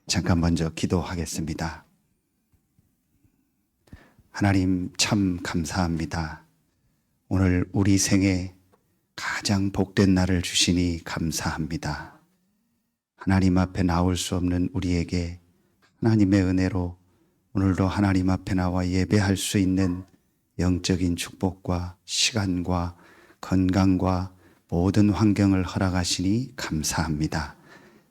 잠깐 먼저 기도하겠습니다. 하나님 참 감사합니다. 오늘 우리 생에 가장 복된 날을 주시니 감사합니다. 하나님 앞에 나올 수 없는 우리에게 하나님의 은혜로 오늘도 하나님 앞에 나와 예배할 수 있는 영적인 축복과 시간과 건강과 모든 환경을 허락하시니 감사합니다.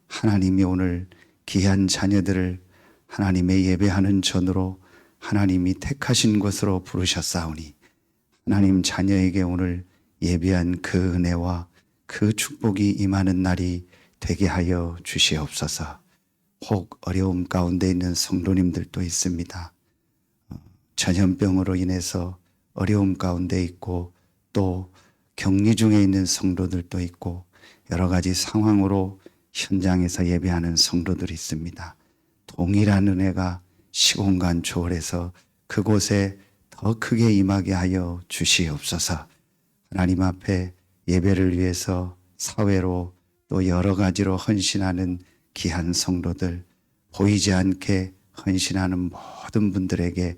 하나님이 오늘 귀한 자녀들을 하나님의 예배하는 전으로 하나님이 택하신 것으로 부르셨사오니 하나님 자녀에게 오늘 예배한 그 은혜와 그 축복이 임하는 날이 되게 하여 주시옵소서. 혹 어려움 가운데 있는 성도님들도 있습니다. 전염병으로 인해서 어려움 가운데 있고 또 격리 중에 있는 성도들도 있고 여러 가지 상황으로 현장에서 예배하는 성도들이 있습니다. 동일한 은혜가 시공간 초월해서 그곳에 더 크게 임하게 하여 주시옵소서. 하나님 앞에 예배를 위해서 사회로 또 여러 가지로 헌신하는 귀한 성도들, 보이지 않게 헌신하는 모든 분들에게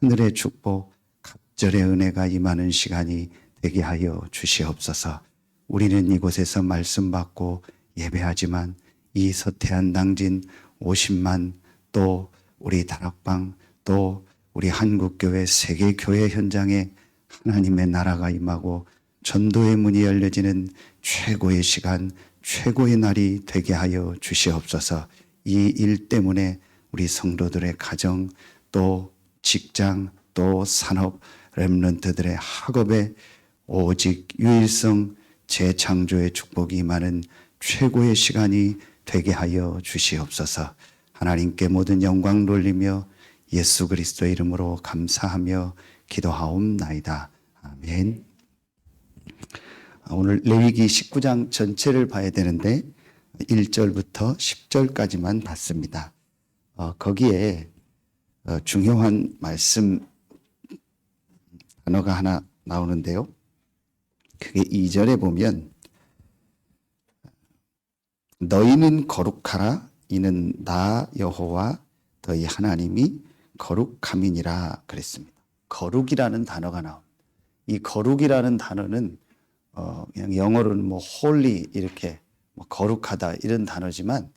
하늘의 축복, 갑절의 은혜가 임하는 시간이 되게 하여 주시옵소서. 우리는 이곳에서 말씀 받고 예배하지만 이 서태한 당진 50만 또 우리 다락방 또 우리 한국교회 세계교회 현장에 하나님의 나라가 임하고 전도의 문이 열려지는 최고의 시간, 최고의 날이 되게 하여 주시옵소서. 이 일 때문에 우리 성도들의 가정 또 직장 또 산업 렘넌트들의 학업에 오직 유일성 재창조의 축복이 임하는 최고의 시간이 되게 하여 주시옵소서. 하나님께 모든 영광 돌리며 예수 그리스도의 이름으로 감사하며 기도하옵나이다. 아멘. 오늘 레위기 19장 전체를 봐야 되는데 1절부터 10절까지만 봤습니다. 거기에 중요한 말씀 단어가 하나 나오는데요. 그게 2절에 보면 너희는 거룩하라 이는 나 여호와 너희 하나님이 거룩함이니라 그랬습니다. 거룩이라는 단어가 나옵니다. 이 거룩이라는 단어는 그냥 영어로는 뭐 holy 이렇게 뭐 거룩하다 이런 단어지만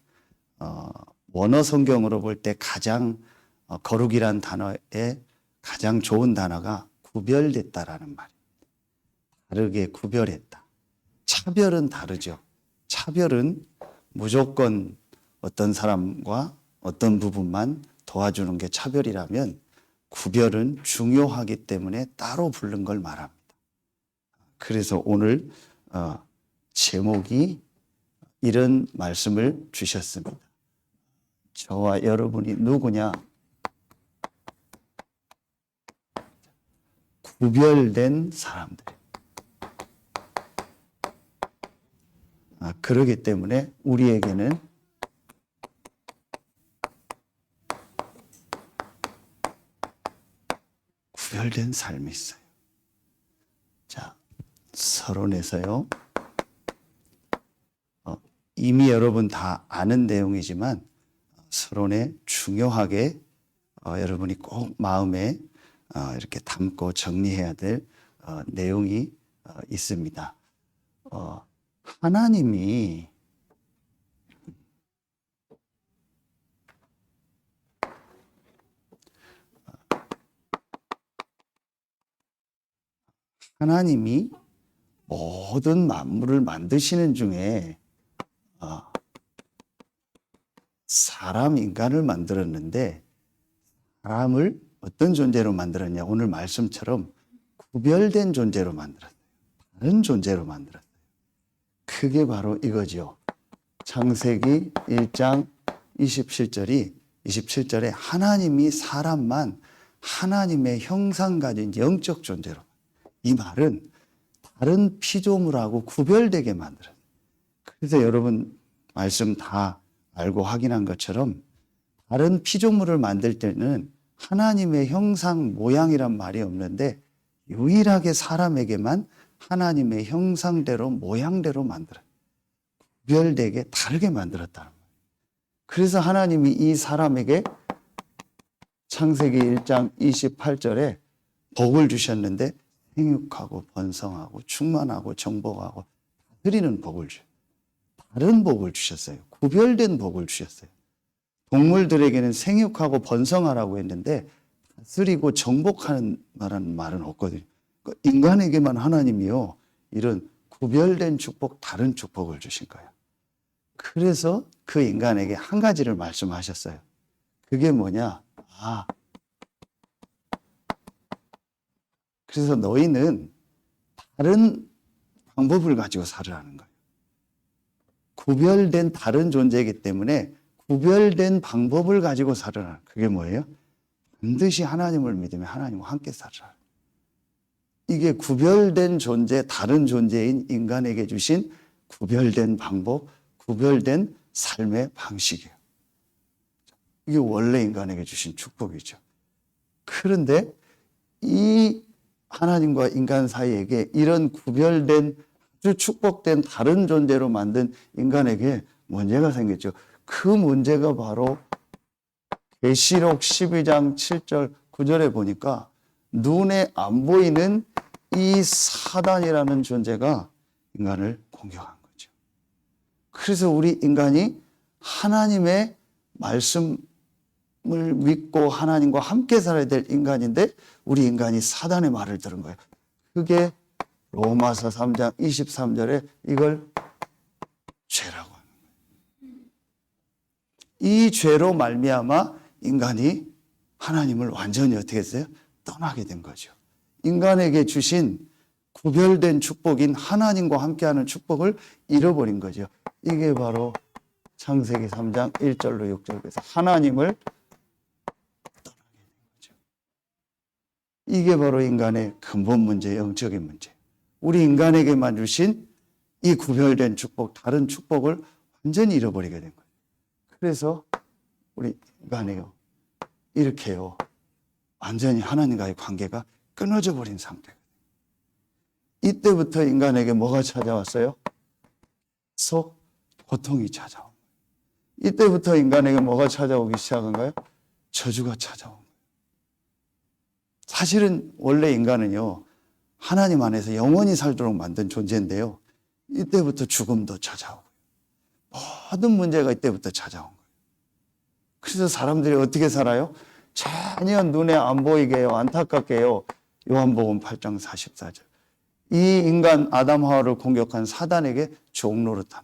원어 성경으로 볼 때 가장 거룩이라는 단어에 가장 좋은 단어가 구별됐다라는 말입니다. 다르게 구별했다. 차별은 다르죠. 차별은 무조건 어떤 사람과 어떤 부분만 도와주는 게 차별이라면 구별은 중요하기 때문에 따로 부른 걸 말합니다. 그래서 오늘 제목이 이런 말씀을 주셨습니다. 저와 여러분이 누구냐? 구별된 사람들. 그러기 때문에 우리에게는 구별된 삶이 있어요. 자, 서론에서요. 이미 여러분 다 아는 내용이지만 서론에 중요하게 여러분이 꼭 마음에 이렇게 담고 정리해야 될 내용이 있습니다. 하나님이 모든 만물을 만드시는 중에 사람 인간을 만들었는데 사람을 어떤 존재로 만들었냐? 오늘 말씀처럼 구별된 존재로 만들었어요. 다른 존재로 만들었어요. 그게 바로 이거죠. 창세기 1장 27절에 하나님이 사람만 하나님의 형상 가진 영적 존재로, 이 말은 다른 피조물하고 구별되게 만들어요. 그래서 여러분 말씀 다 알고 확인한 것처럼 다른 피조물을 만들 때는 하나님의 형상 모양이란 말이 없는데 유일하게 사람에게만 하나님의 형상대로 모양대로 만들어요. 구별되게 다르게 만들었다는 거예요. 그래서 하나님이 이 사람에게 창세기 1장 28절에 복을 주셨는데 생육하고 번성하고 충만하고 정복하고 다스리는 복을 주셨어요. 다른 복을 주셨어요. 구별된 복을 주셨어요. 동물들에게는 생육하고 번성하라고 했는데 다스리고 정복하는 말은 없거든요. 인간에게만 하나님이요, 이런 구별된 축복, 다른 축복을 주신 거예요. 그래서 그 인간에게 한 가지를 말씀하셨어요. 그게 뭐냐? 그래서 너희는 다른 방법을 가지고 살으라는 거예요. 구별된 다른 존재이기 때문에 구별된 방법을 가지고 살으라. 그게 뭐예요? 반드시 하나님을 믿으며 하나님과 함께 살으라. 이게 구별된 존재, 다른 존재인 인간에게 주신 구별된 방법, 구별된 삶의 방식이에요. 이게 원래 인간에게 주신 축복이죠. 그런데 이 하나님과 인간 사이에게 이런 구별된, 아주 축복된 다른 존재로 만든 인간에게 문제가 생겼죠. 그 문제가 바로 계시록 12장 7절 9절에 보니까 눈에 안 보이는 이 사단이라는 존재가 인간을 공격한 거죠. 그래서 우리 인간이 하나님의 말씀을 믿고 하나님과 함께 살아야 될 인간인데 우리 인간이 사단의 말을 들은 거예요. 그게 로마서 3장 23절에 이걸 죄라고 하는 거예요. 이 죄로 말미암아 인간이 하나님을 완전히 어떻게 했어요? 떠나게 된 거죠. 인간에게 주신 구별된 축복인 하나님과 함께하는 축복을 잃어버린 거죠. 이게 바로 창세기 3장 1절로 6절에서 하나님을 떠나게 된 거죠. 이게 바로 인간의 근본 문제, 영적인 문제. 우리 인간에게만 주신 이 구별된 축복, 다른 축복을 완전히 잃어버리게 된 거예요. 그래서 우리 인간이요, 이렇게요, 완전히 하나님과의 관계가 끊어져 버린 상태예요. 이때부터 인간에게 뭐가 찾아왔어요? 계속 고통이 찾아온 거예요. 이때부터 인간에게 뭐가 찾아오기 시작한가요? 저주가 찾아온 거예요. 사실은 원래 인간은요, 하나님 안에서 영원히 살도록 만든 존재인데요, 이때부터 죽음도 찾아오고 모든 문제가 이때부터 찾아온 거예요. 그래서 사람들이 어떻게 살아요? 전혀 눈에 안 보이게요, 안타깝게요. 요한복음 8장 44절. 이 인간 아담 하와를 공격한 사단에게 종노릇한.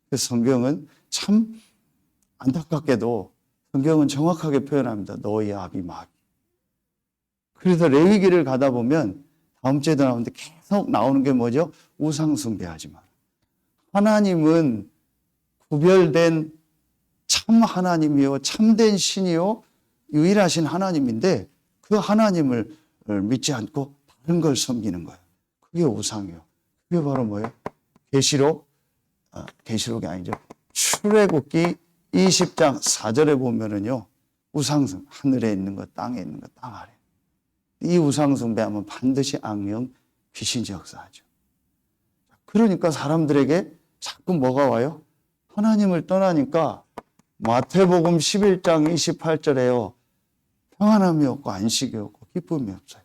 그래서 성경은 참 안타깝게도 성경은 정확하게 표현합니다. 너희 아비 마귀. 그래서 레위기를 가다 보면 다음 주에도 나오는데 계속 나오는 게 뭐죠? 우상 숭배하지 마라. 하나님은 구별된 참 하나님이요, 참된 신이요, 유일하신 하나님인데 그 하나님을 믿지 않고 다른 걸 섬기는 거예요. 그게 우상이요. 그게 바로 뭐예요? 계시록이 아니죠. 출애굽기 20장 4절에 보면은요, 우상숭, 하늘에 있는 것, 땅에 있는 것, 땅 아래. 이 우상숭배하면 반드시 악령, 귀신이 역사하죠. 그러니까 사람들에게 자꾸 뭐가 와요? 하나님을 떠나니까 마태복음 11장 28절에요. 평안함이 없고 안식이 없고 기쁨이 없어요.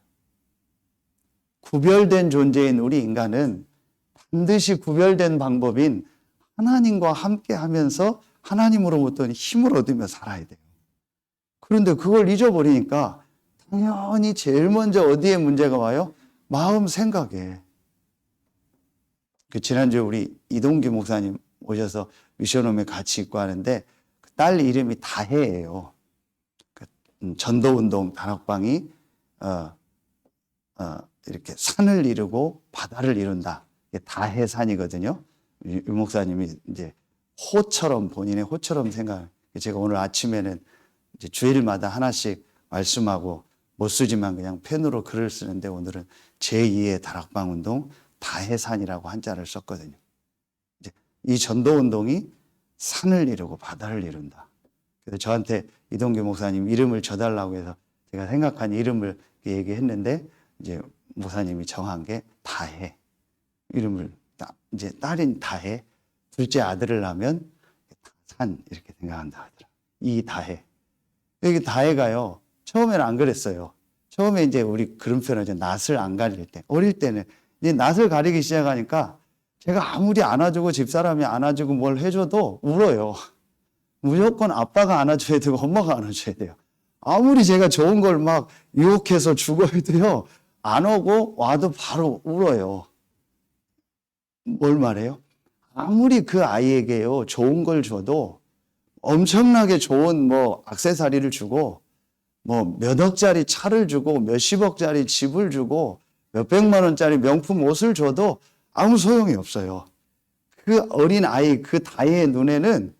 구별된 존재인 우리 인간은 반드시 구별된 방법인 하나님과 함께 하면서 하나님으로부터 힘을 얻으며 살아야 돼요. 그런데 그걸 잊어버리니까 당연히 제일 먼저 어디에 문제가 와요? 마음 생각에. 지난주에 우리 이동기 목사님 오셔서 미션홈에 같이 있고 하는데 그 딸 이름이 다혜예요. 전도운동 다락방이 이렇게 산을 이루고 바다를 이룬다. 이게 다혜산이거든요. 유 목사님이 이제 호처럼, 본인의 호처럼 생각. 제가 오늘 아침에는 이제 주일마다 하나씩 말씀하고 못 쓰지만 그냥 펜으로 글을 쓰는데 오늘은 제2의 다락방 운동 다혜산이라고 한자를 썼거든요. 이제 이 전도운동이 산을 이루고 바다를 이룬다. 그래서 저한테 이동규 목사님 이름을 줘달라고 해서 제가 생각한 이름을 얘기했는데 이제 목사님이 정한 게 다혜. 이름을 이제 딸인 다혜, 둘째 아들을 낳으면 산 이렇게 생각한다 하더라. 이 다해. 여기 다해가요. 처음에는 안 그랬어요. 처음에 이제 우리 그런 표현하죠. 낯을 안 가릴 때. 어릴 때는 이제 낯을 가리기 시작하니까 제가 아무리 안아주고 집사람이 안아주고 뭘 해줘도 울어요. 무조건 아빠가 안아줘야 되고 엄마가 안아줘야 돼요. 아무리 제가 좋은 걸 막 유혹해서 주고 해도요. 안 오고 와도 바로 울어요. 뭘 말해요? 아무리 그 아이에게요. 좋은 걸 줘도 엄청나게 좋은 뭐 액세서리를 주고 뭐 몇 억짜리 차를 주고 몇십억짜리 집을 주고 몇백만 원짜리 명품 옷을 줘도 아무 소용이 없어요. 그 어린 아이, 그 다이의 눈에는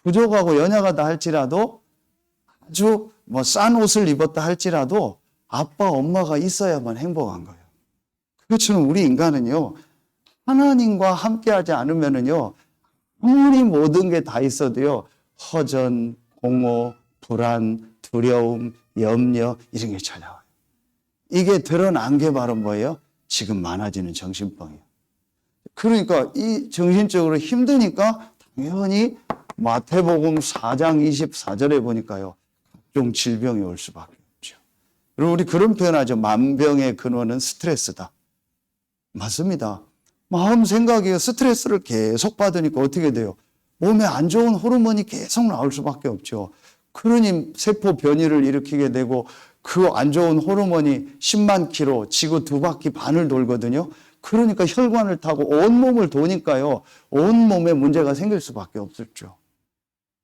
부족하고 연약하다 할지라도 아주 뭐 싼 옷을 입었다 할지라도 아빠, 엄마가 있어야만 행복한 거예요. 그것처럼 우리 인간은요, 하나님과 함께하지 않으면은요, 아무리 모든 게 다 있어도요, 허전, 공허, 불안, 두려움, 염려, 이런 게 찾아와요. 이게 드러난 게 바로 뭐예요? 지금 많아지는 정신병이에요. 그러니까 이 정신적으로 힘드니까 당연히 마태복음 4장 24절에 보니까요, 각종 질병이 올 수밖에 없죠. 그리고 우리 그런 표현하죠. 만병의 근원은 스트레스다. 맞습니다. 마음 생각이 스트레스를 계속 받으니까 어떻게 돼요? 몸에 안 좋은 호르몬이 계속 나올 수밖에 없죠. 그러니 세포 변이를 일으키게 되고 그 안 좋은 호르몬이 10만 킬로 지구 2바퀴 반을 돌거든요. 그러니까 혈관을 타고 온몸을 도니까요. 온몸에 문제가 생길 수밖에 없었죠.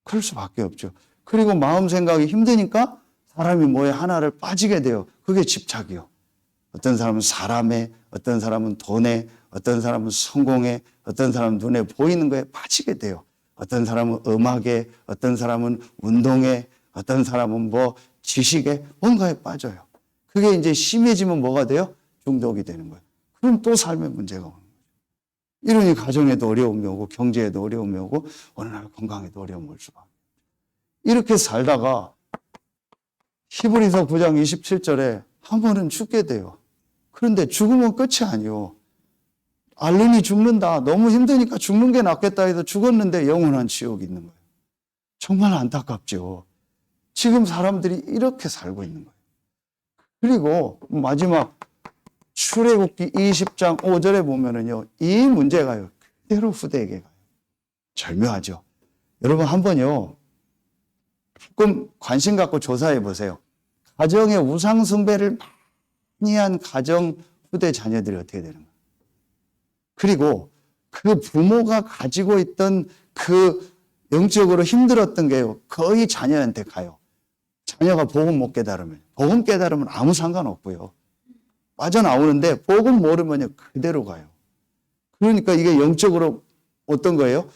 그럴 수밖에 없죠. 그리고 마음 생각이 힘드니까 사람이 뭐에 하나를 빠지게 돼요. 그게 집착이요. 어떤 사람은 사람에, 어떤 사람은 돈에, 어떤 사람은 성공에, 어떤 사람은 눈에 보이는 거에 빠지게 돼요. 어떤 사람은 음악에, 어떤 사람은 운동에, 어떤 사람은 뭐 지식에, 뭔가에 빠져요. 그게 이제 심해지면 뭐가 돼요? 중독이 되는 거예요. 그럼 또 삶에 문제가 오는 거예요. 이러니 가정에도 어려움이 오고 경제에도 어려움이 오고 어느 날 건강에도 어려움이 올 수밖에. 이렇게 살다가 히브리서 9장 27절에 한 번은 죽게 돼요. 그런데 죽으면 끝이 아니요. 알른이 죽는다. 너무 힘드니까 죽는 게 낫겠다 해서 죽었는데 영원한 지옥이 있는 거예요. 정말 안타깝죠. 지금 사람들이 이렇게 살고 있는 거예요. 그리고 마지막 출애굽기 20장 5절에 보면은요, 이 문제가요, 그대로 후대에게 가요. 절묘하죠. 여러분 한번요, 조금 관심 갖고 조사해 보세요. 가정의 우상숭배를 많이 한 가정 후대 자녀들이 어떻게 되는가. 그리고 그 부모가 가지고 있던 그 영적으로 힘들었던 게요, 거의 자녀한테 가요. 자녀가 복음 못 깨달으면, 복음 깨달으면 아무 상관없고요. 빠져나오는데 복음 모르면요, 그대로 가요. 그러니까 이게 영적으로 어떤 거예요?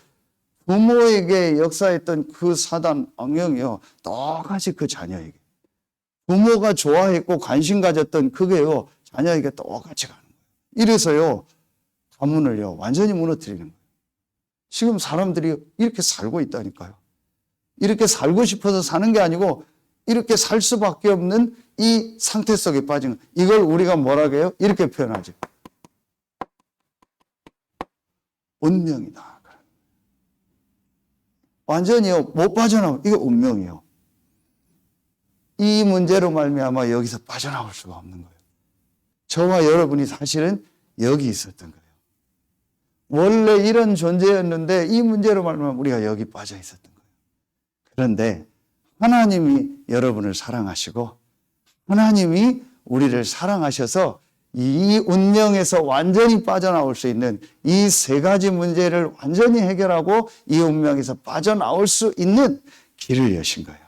부모에게 역사했던 그 사단 악령이요, 똑같이 그 자녀에게. 부모가 좋아했고 관심 가졌던 그게요, 자녀에게 똑같이 가는 거예요. 이래서요, 가문을요, 완전히 무너뜨리는 거예요. 지금 사람들이 이렇게 살고 있다니까요. 이렇게 살고 싶어서 사는 게 아니고, 이렇게 살 수밖에 없는 이 상태 속에 빠진 거. 이걸 우리가 뭐라고 해요? 이렇게 표현하죠. 운명이다. 완전히요, 못 빠져나오고, 이게 운명이에요. 이 문제로 말미암아 여기서 빠져나올 수가 없는 거예요. 저와 여러분이 사실은 여기 있었던 거예요. 원래 이런 존재였는데 이 문제로 말미암아 우리가 여기 빠져 있었던 거예요. 그런데 하나님이 여러분을 사랑하시고 하나님이 우리를 사랑하셔서 이 운명에서 완전히 빠져나올 수 있는 이 세 가지 문제를 완전히 해결하고 이 운명에서 빠져나올 수 있는 길을 여신 거예요.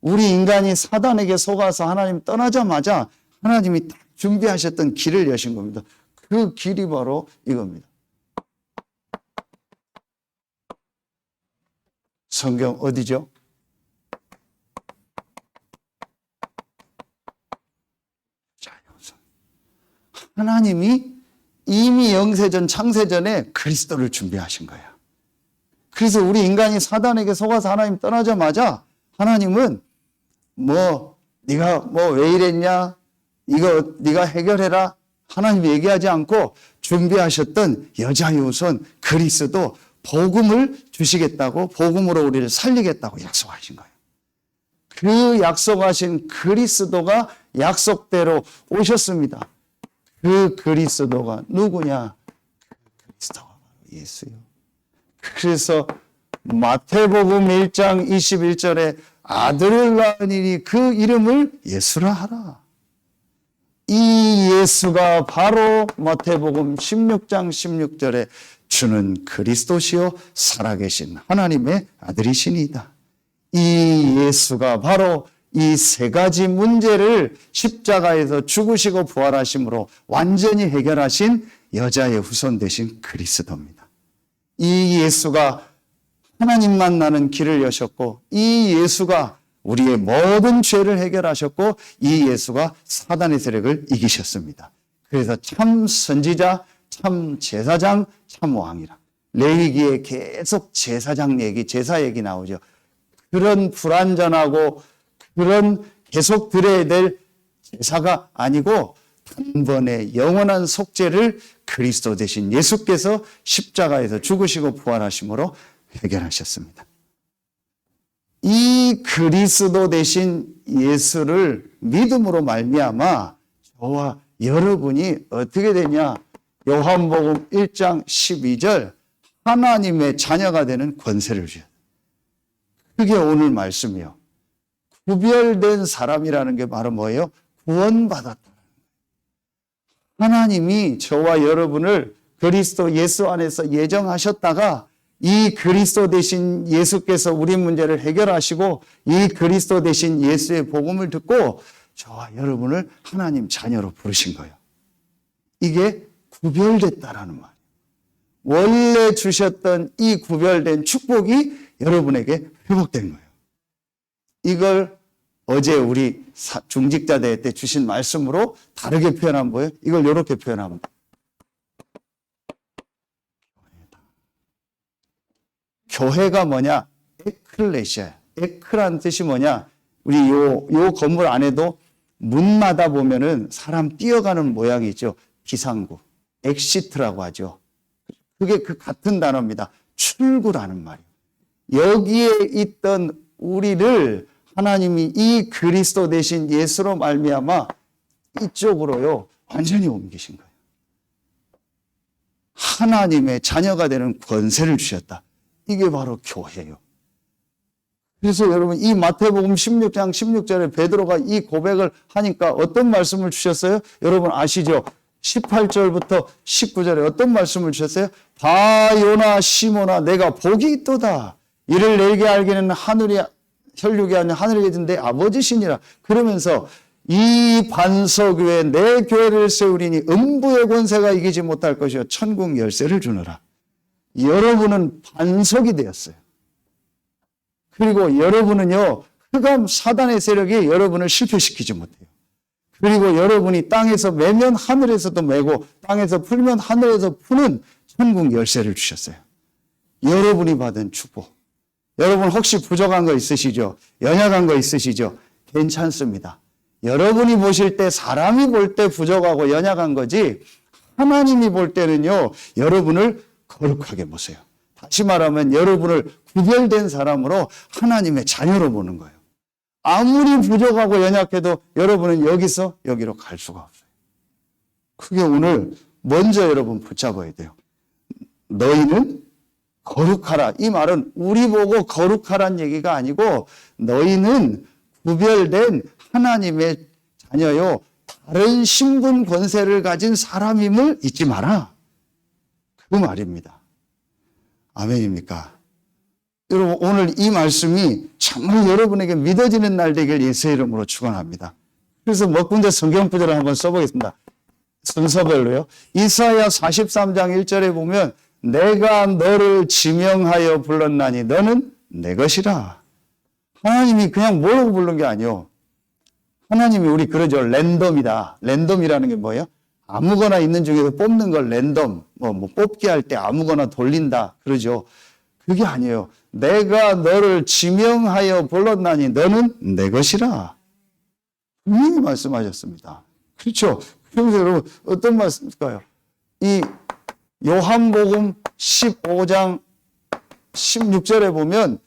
우리 인간이 사단에게 속아서 하나님 떠나자마자 하나님이 딱 준비하셨던 길을 여신 겁니다. 그 길이 바로 이겁니다. 성경 어디죠? 하나님이 이미 영세전 창세전에 그리스도를 준비하신 거예요. 그래서 우리 인간이 사단에게 속아서 하나님 떠나자마자 하나님은 네가 왜 이랬냐? 이거 네가 해결해라. 하나님 얘기하지 않고 준비하셨던 여자의 우선 그리스도 복음을 주시겠다고, 복음으로 우리를 살리겠다고 약속하신 거예요. 그 약속하신 그리스도가 약속대로 오셨습니다. 그 그리스도가 누구냐? 그 그리스도가 바로 예수요. 그래서 마태복음 1장 21절에 아들을 낳으니 그 이름을 예수라 하라. 이 예수가 바로 마태복음 16장 16절에 주는 그리스도시요 살아계신 하나님의 아들이시니이다. 이 예수가 바로 이 세 가지 문제를 십자가에서 죽으시고 부활하심으로 완전히 해결하신 여자의 후손 되신 그리스도입니다. 이 예수가 하나님만 나는 길을 여셨고, 이 예수가 우리의 모든 죄를 해결하셨고, 이 예수가 사단의 세력을 이기셨습니다. 그래서 참 선지자, 참 제사장, 참 왕이라. 레위기에 계속 제사장 얘기, 제사 얘기 나오죠. 그런 불완전하고 그런 계속 드려야 될 제사가 아니고 단번에 영원한 속죄를 그리스도 대신 예수께서 십자가에서 죽으시고 부활하심으로 해결하셨습니다. 이 그리스도 대신 예수를 믿음으로 말미암아 저와 여러분이 어떻게 되냐? 요한복음 1장 12절 하나님의 자녀가 되는 권세를 주셨다. 그게 오늘 말씀이요. 구별된 사람이라는 게 바로 뭐예요? 구원받았다. 하나님이 저와 여러분을 그리스도 예수 안에서 예정하셨다가 이 그리스도 대신 예수께서 우리 문제를 해결하시고 이 그리스도 대신 예수의 복음을 듣고 저와 여러분을 하나님 자녀로 부르신 거예요. 이게 구별됐다라는 말이에요. 원래 주셨던 이 구별된 축복이 여러분에게 회복된 거예요. 이걸 어제 우리 중직자 대회 때 주신 말씀으로 다르게 표현한 거예요. 이걸 이렇게 표현합니다. 교회가 뭐냐? 에클레시아야. 에클란 뜻이 뭐냐? 우리 요 건물 안에도 문마다 보면은 사람 뛰어가는 모양이 있죠. 비상구. 엑시트라고 하죠. 그게 그 같은 단어입니다. 출구라는 말이에요. 여기에 있던 우리를 하나님이 이 그리스도 대신 예수로 말미암아 이쪽으로요 완전히 옮기신 거예요. 하나님의 자녀가 되는 권세를 주셨다. 이게 바로 교회예요. 그래서 여러분 이 마태복음 16장 16절에 베드로가 이 고백을 하니까 어떤 말씀을 주셨어요? 여러분 아시죠? 18절부터 19절에 어떤 말씀을 주셨어요? 바요나 시모나 내가 복이 있도다. 이를 내게 알기는 하늘이 혈육이 아닌 하늘에 계신 내 아버지시니라. 그러면서 이 반석 위에 내 교회를 세우리니 음부의 권세가 이기지 못할 것이요 천국 열쇠를 주노라. 여러분은 반석이 되었어요. 그리고 여러분은요 흑암 사단의 세력이 여러분을 실패시키지 못해요. 그리고 여러분이 땅에서 매면 하늘에서도 매고 땅에서 풀면 하늘에서 푸는 천국 열쇠를 주셨어요. 여러분이 받은 축복. 여러분 혹시 부족한 거 있으시죠? 연약한 거 있으시죠? 괜찮습니다. 여러분이 보실 때 사람이 볼 때 부족하고 연약한 거지 하나님이 볼 때는요 여러분을 거룩하게 보세요. 다시 말하면 여러분을 구별된 사람으로 하나님의 자녀로 보는 거예요. 아무리 부족하고 연약해도 여러분은 여기서 여기로 갈 수가 없어요. 그게 오늘 먼저 여러분 붙잡아야 돼요. 너희는 거룩하라. 이 말은 우리 보고 거룩하란 얘기가 아니고 너희는 구별된 하나님의 자녀요. 다른 신분 권세를 가진 사람임을 잊지 마라. 그 말입니다. 아멘입니까? 여러분 오늘 이 말씀이 정말 여러분에게 믿어지는 날 되길 예수의 이름으로 축원합니다. 그래서 몇 군데 성경 구절을 한번 써보겠습니다. 순서별로요. 이사야 43장 1절에 보면 내가 너를 지명하여 불렀나니 너는 내 것이라. 하나님이 그냥 모르고 부른 게 아니요. 하나님이 우리 그러죠. 랜덤이다. 랜덤이라는 게 뭐예요? 아무거나 있는 중에서 뽑는 걸 랜덤, 뭐 뽑기 할 때 아무거나 돌린다. 그러죠. 그게 아니에요. 내가 너를 지명하여 불렀나니 너는 내 것이라. 분명히 말씀하셨습니다. 그렇죠. 그래서 여러분 어떤 말씀일까요? 이 요한복음 15장 16절에 보면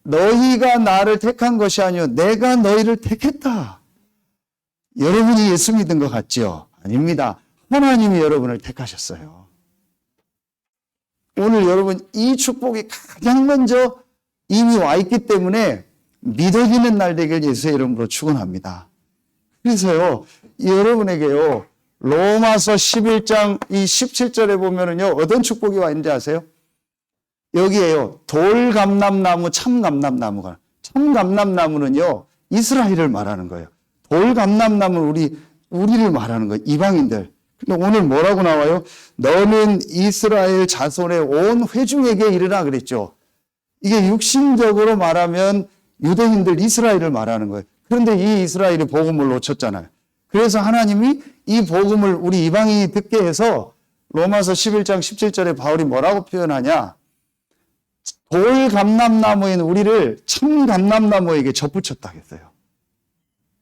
너희가 나를 택한 것이 아니요 내가 너희를 택했다. 여러분이 예수 믿은 것 같지요? 아닙니다. 하나님이 여러분을 택하셨어요. 오늘 여러분 이 축복이 가장 먼저 이미 와 있기 때문에 믿어지는 날 되길 예수의 이름으로 축원합니다. 그래서요, 여러분에게요, 로마서 11장 이 17절에 보면은요, 어떤 축복이 와 있는지 아세요? 여기에요, 돌감람나무, 참감람나무가. 참감람나무는요, 이스라엘을 말하는 거예요. 돌감람나무는 우리를 말하는 거예요. 이방인들. 근데 오늘 뭐라고 나와요? 너는 이스라엘 자손의 온 회중에게 이르라 그랬죠. 이게 육신적으로 말하면 유대인들 이스라엘을 말하는 거예요. 그런데 이 이스라엘이 복음을 놓쳤잖아요. 그래서 하나님이 이 복음을 우리 이방인이 듣게 해서 로마서 11장 17절에 바울이 뭐라고 표현하냐? 돌감람나무인 우리를 참감람나무에게 접붙였다 했어요.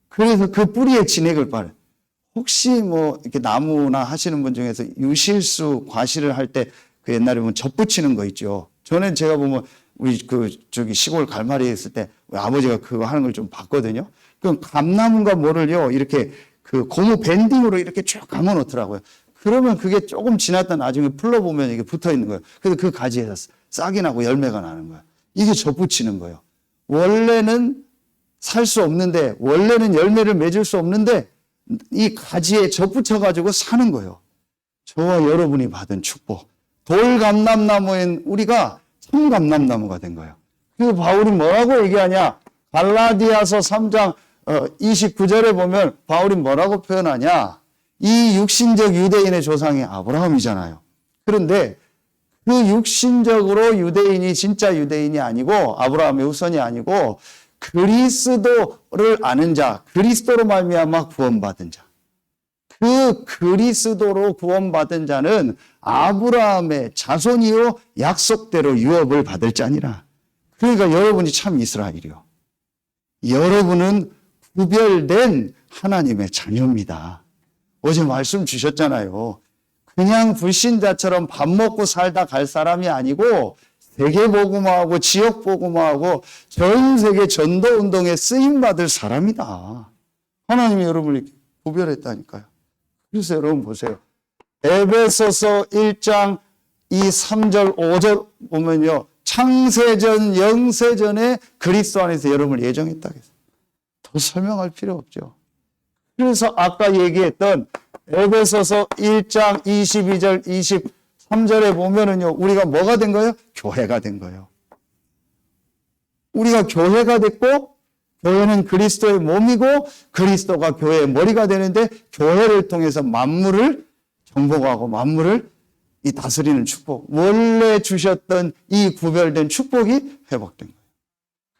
그래서 그 뿌리에 진액을 빨아요. 혹시 뭐 이렇게 나무나 하시는 분 중에서 유실수 과실을 할 때 그 옛날에 보면 접붙이는 거 있죠. 저는 제가 보면 우리 저기 시골 갈마리에 있을 때 아버지가 그거 하는 걸 좀 봤거든요. 그럼 감나무가 뭐를요 이렇게 그 고무 밴딩으로 이렇게 쭉 감아 놓더라고요. 그러면 그게 조금 지났다 나중에 풀러보면 이게 붙어 있는 거예요. 그래서 그 가지에서 싹이 나고 열매가 나는 거예요. 이게 접붙이는 거예요. 원래는 살 수 없는데, 원래는 열매를 맺을 수 없는데 이 가지에 접붙여가지고 사는 거예요. 저와 여러분이 받은 축복. 돌감람나무인 우리가 참감람나무가 된 거예요. 그리고 바울이 뭐라고 얘기하냐? 갈라디아서 3장 29절에 보면 바울이 뭐라고 표현하냐? 이 육신적 유대인의 조상이 아브라함이잖아요. 그런데 그 육신적으로 유대인이 진짜 유대인이 아니고 아브라함의 후손이 아니고 그리스도를 아는 자, 그리스도로 말미암아 구원받은 자. 그 그리스도로 구원받은 자는 아브라함의 자손이요 약속대로 유업을 받을 자니라. 그러니까 여러분이 참 이스라엘이요. 여러분은 구별된 하나님의 자녀입니다. 어제 말씀 주셨잖아요. 그냥 불신자처럼 밥 먹고 살다 갈 사람이 아니고 세계복음화하고 지역복음화하고 전 세계 전도운동에 쓰임받을 사람이다. 하나님이 여러분을 구별했다니까요. 그래서 여러분 보세요. 에베소서 1장 3절 5절 보면요. 창세전 영세전에 그리스도 안에서 여러분을 예정했다. 더 설명할 필요 없죠. 그래서 아까 얘기했던 에베소서 1장 22절 23절에 보면은요. 우리가 뭐가 된 거예요? 교회가 된 거예요. 우리가 교회가 됐고 교회는 그리스도의 몸이고 그리스도가 교회의 머리가 되는데 교회를 통해서 만물을 정복하고 만물을 이 다스리는 축복. 원래 주셨던 이 구별된 축복이 회복된 거예요.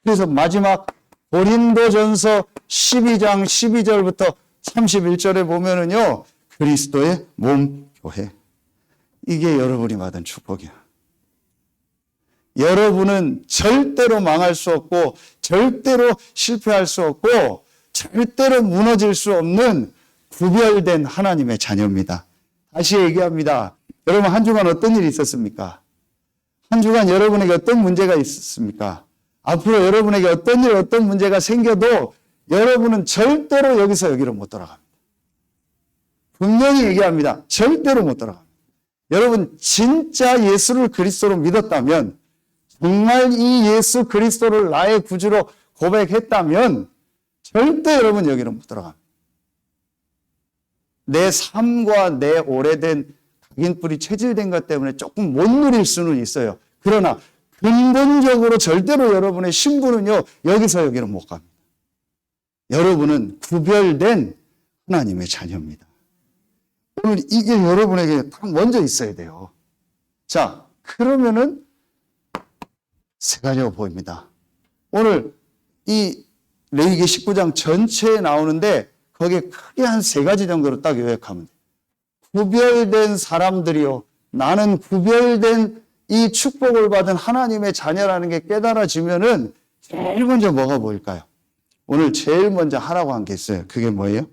그래서 마지막 고린도전서 12장 12절부터 31절에 보면은요. 그리스도의 몸 교회. 이게 여러분이 받은 축복이야. 여러분은 절대로 망할 수 없고 절대로 실패할 수 없고 절대로 무너질 수 없는 구별된 하나님의 자녀입니다. 다시 얘기합니다. 여러분 한 주간 어떤 일이 있었습니까? 한 주간 여러분에게 어떤 문제가 있었습니까? 앞으로 여러분에게 어떤 일, 어떤 문제가 생겨도 여러분은 절대로 여기서 여기로 못 돌아갑니다. 분명히 얘기합니다. 절대로 못 돌아갑니다. 여러분 진짜 예수를 그리스도로 믿었다면 정말 이 예수 그리스도를 나의 구주로 고백했다면 절대 여러분 여기로 못 돌아갑니다. 내 삶과 내 오래된 각인뿌리 체질된 것 때문에 조금 못 누릴 수는 있어요. 그러나 근본적으로 절대로 여러분의 신분은요 여기서 여기로 못 갑니다. 여러분은 구별된 하나님의 자녀입니다. 오늘 이게 여러분에게 딱 먼저 있어야 돼요. 자, 그러면은 세 가지가 보입니다. 오늘 이 레위기 19장 전체에 나오는데 거기에 크게 한 세 가지 정도로 딱 요약하면 돼요. 구별된 사람들이요. 나는 구별된 이 축복을 받은 하나님의 자녀라는 게 깨달아지면은 제일 먼저 뭐가 보일까요? 오늘 제일 먼저 하라고 한 게 있어요. 그게 뭐예요?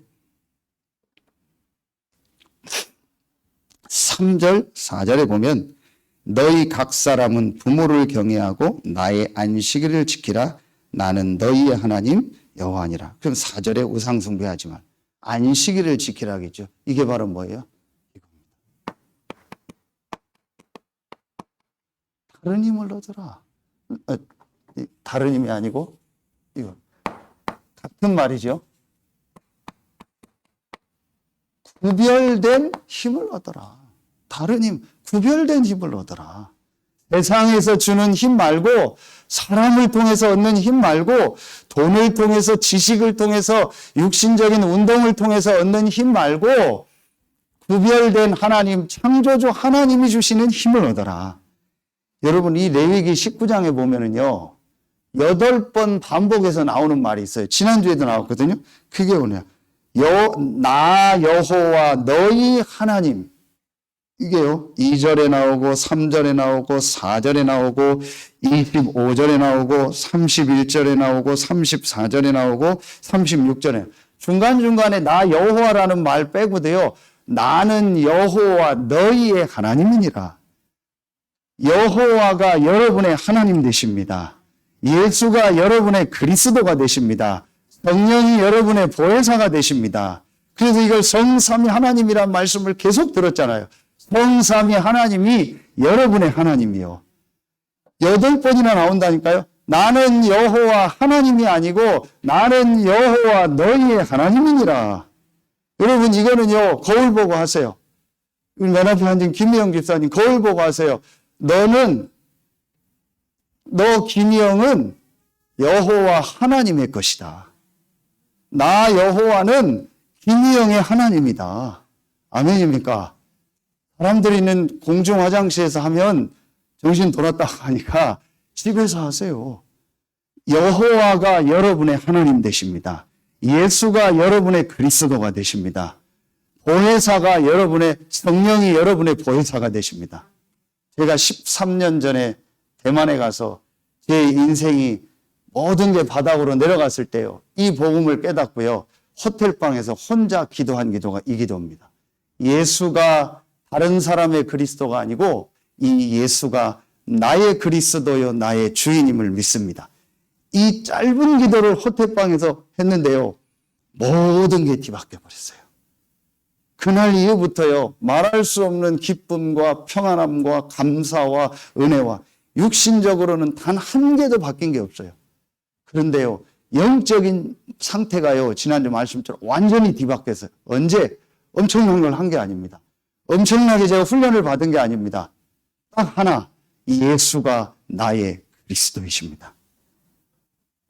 3절, 4절에 보면 너희 각 사람은 부모를 경외하고 나의 안식일을 지키라. 나는 너희의 하나님 여호와니라. 그럼 4절에 우상 숭배하지만 안식일을 지키라겠죠. 이게 바로 뭐예요? 다른 힘을 얻어라. 다른 힘이 아니고 이거 같은 말이죠. 구별된 힘을 얻어라. 다른 힘, 구별된 힘을 얻어라. 세상에서 주는 힘 말고, 사람을 통해서 얻는 힘 말고, 돈을 통해서, 지식을 통해서, 육신적인 운동을 통해서 얻는 힘 말고, 구별된 하나님, 창조주 하나님이 주시는 힘을 얻어라. 여러분, 이 레위기 19장에 보면은요, 8번 반복해서 나오는 말이 있어요. 지난주에도 나왔거든요. 그게 뭐냐. 나 여호와 너희 하나님. 이게요, 2절에 나오고, 3절에 나오고, 4절에 나오고, 25절에 나오고, 31절에 나오고, 34절에 나오고, 36절에. 중간중간에 나 여호와라는 말 빼고도요, 나는 여호와 너희의 하나님이니라. 여호와가 여러분의 하나님 되십니다. 예수가 여러분의 그리스도가 되십니다. 성령이 여러분의 보혜사가 되십니다. 그래서 이걸 성삼위 하나님이란 말씀을 계속 들었잖아요. 성삼위 하나님이 여러분의 하나님이요. 8번이나 나온다니까요. 나는 여호와 하나님이 아니고 나는 여호와 너희의 하나님이니라. 여러분 이거는요, 거울 보고 하세요. 우리 맨 앞에 앉은 김희영 집사님 거울 보고 하세요. 너 김희영은 여호와 하나님의 것이다. 나 여호와는 김희영의 하나님이다. 아멘입니까? 사람들이 있는 공중 화장실에서 하면 정신 돌았다고 하니까 집에서 하세요. 여호와가 여러분의 하나님 되십니다. 예수가 여러분의 그리스도가 되십니다. 보혜사가 여러분의, 성령이 여러분의 보혜사가 되십니다. 제가 13년 전에 대만에 가서 제 인생이 모든 게 바닥으로 내려갔을 때요, 이 복음을 깨닫고요, 호텔방에서 혼자 기도한 기도가 이 기도입니다. 예수가 다른 사람의 그리스도가 아니고 이 예수가 나의 그리스도요 나의 주인임을 믿습니다. 이 짧은 기도를 호텔방에서 했는데요, 모든 게 뒤바뀌어 버렸어요. 그날 이후부터요, 말할 수 없는 기쁨과 평안함과 감사와 은혜와, 육신적으로는 단 한 개도 바뀐 게 없어요. 그런데요, 영적인 상태가요, 지난주 말씀처럼 완전히 뒤바뀌었어요. 언제? 엄청난 걸 한 게 아닙니다. 엄청나게 제가 훈련을 받은 게 아닙니다. 딱 하나, 예수가 나의 그리스도이십니다.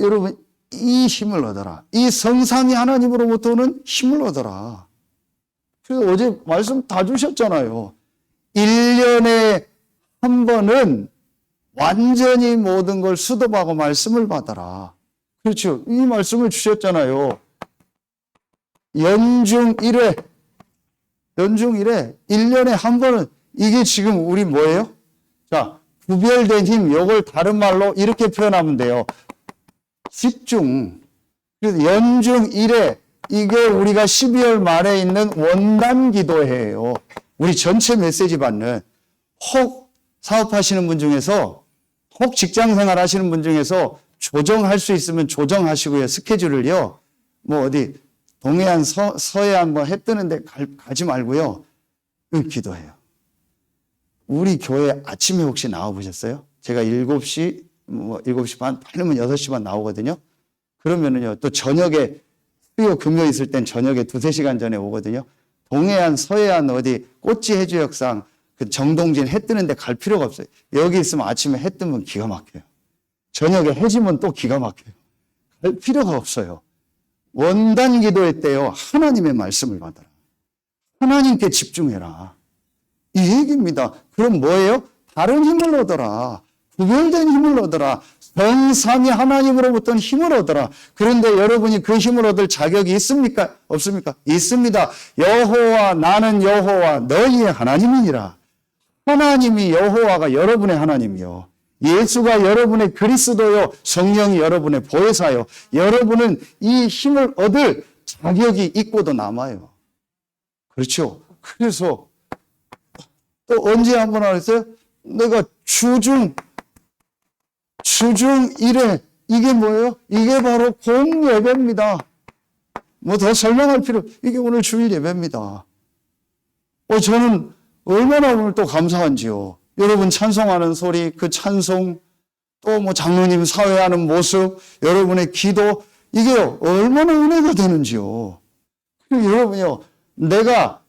여러분, 이 힘을 얻어라. 이 성삼위 하나님으로부터 오는 힘을 얻어라. 그래서 어제 말씀 다 주셨잖아요. 1년에 한 번은 완전히 모든 걸 수도하고 말씀을 받아라. 그렇죠. 이 말씀을 주셨잖아요. 연중 1회, 1년에 한 번은, 이게 지금 우리 뭐예요? 자, 구별된 힘, 이걸 다른 말로 이렇게 표현하면 돼요. 집중. 그래서 연중 1회, 이게 우리가 12월 말에 있는 원단 기도회예요. 우리 전체 메시지 받는, 혹 사업하시는 분 중에서, 혹 직장생활 하시는 분 중에서 조정할 수 있으면 조정하시고요. 스케줄을요. 뭐 어디 동해안, 서해안 뭐 해 뜨는데 가지 말고요. 기도해요. 우리 교회 아침에 혹시 나와 보셨어요? 제가 7시, 7시 반, 빠르면 6시 반 나오거든요. 그러면은요, 또 저녁에, 수요, 금요 있을 땐 저녁에 2-3시간 전에 오거든요. 동해안, 서해안 어디 꽃지 해주역상 그 정동진 해 뜨는데 갈 필요가 없어요. 여기 있으면 아침에 해 뜨면 기가 막혀요. 저녁에 해 지면 또 기가 막혀요. 갈 필요가 없어요. 원단 기도회 때요, 하나님의 말씀을 받아라. 하나님께 집중해라. 이 얘기입니다. 그럼 뭐예요? 다른 힘을 얻어라. 구별된 힘을 얻어라. 성삼위 하나님으로부터 힘을 얻어라. 그런데 여러분이 그 힘을 얻을 자격이 있습니까? 없습니까? 있습니다. 여호와, 나는 여호와 너희의 하나님이니라. 하나님이, 여호와가 여러분의 하나님이요, 예수가 여러분의 그리스도요, 성령이 여러분의 보혜사요. 여러분은 이 힘을 얻을 자격이 있고도 남아요. 그렇죠? 그래서 또 언제 한번 하랬어요? 내가 주중 1회, 이게 뭐예요? 이게 바로 공예배입니다. 뭐 더 설명할 이게 오늘 주일 예배입니다. 저는 얼마나 오늘 또 감사한지요. 여러분 찬송하는 소리, 그 찬송, 또 뭐 장로님 사회하는 모습, 여러분의 기도, 이게 얼마나 은혜가 되는지요. 그리고 여러분요, 내가